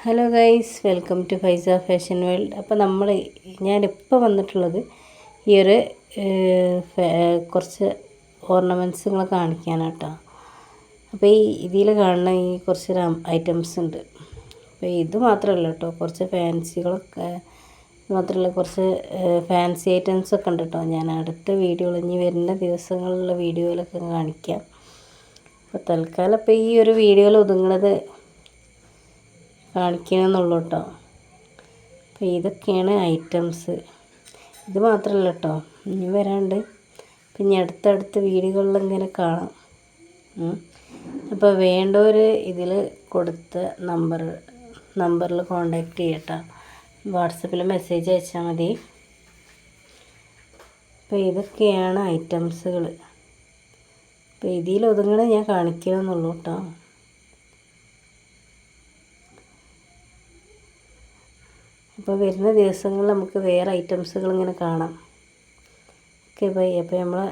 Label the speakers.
Speaker 1: Hello guys, welcome to Faiza fashion world. അപ്പോൾ ഞാനിപ്പോൾ വന്നിട്ടുള്ളത് ഈ ഒരു കുറച്ച് ഓർണമെൻറ്റ്സ് നിങ്ങളെ കാണിക്കാനാട്ടോ. അപ്പോൾ ഇതിൽ കാണുന്ന ഈ കുറച്ച് ഐറ്റംസ് ഉണ്ട്. അപ്പോൾ ഇത് മാത്രമല്ല കേട്ടോ, കുറച്ച് ഫാൻസികളൊക്കെ മാത്രമല്ല, കുറച്ച് ഫാൻസി ഐറ്റംസൊക്കെ ഉണ്ട് കേട്ടോ. ഞാൻ അടുത്ത വീഡിയോയിൽ ഇനി വരുന്ന ദിവസങ്ങളിലുള്ള വീഡിയോയിലൊക്കെ കാണിക്കാം. അപ്പോൾ തൽക്കാലം ഇപ്പോൾ ഈ ഒരു വീഡിയോയിൽ ഒതുങ്ങുന്നത് കാണിക്കണമെന്നുള്ളൂ കേട്ടോ. അപ്പോൾ ഇതൊക്കെയാണ് ഐറ്റംസ്. ഇത് മാത്രമല്ല കേട്ടോ, ഇനി വരാണ്ട് പിന്നെ അടുത്തടുത്ത വീഡിയോകളിൽ ഇങ്ങനെ കാണാം. അപ്പോൾ വേണ്ടവർ ഇതിൽ കൊടുത്ത നമ്പറിൽ കോണ്ടാക്ട് ചെയ്യട്ടോ. വാട്സപ്പിൽ മെസ്സേജ് അയച്ചാൽ മതി. അപ്പോൾ ഇതൊക്കെയാണ് ഐറ്റംസുകൾ. അപ്പോൾ ഇതിൽ ഒതുങ്ങണത് ഞാൻ കാണിക്കണമെന്നുള്ളൂ കേട്ടോ. അപ്പോൾ വരുന്ന ദിവസങ്ങളിൽ നമുക്ക് വേറെ ഐറ്റംസുകൾ ഇങ്ങനെ കാണാം. Okay bye. അപ്പോൾ നമ്മളെ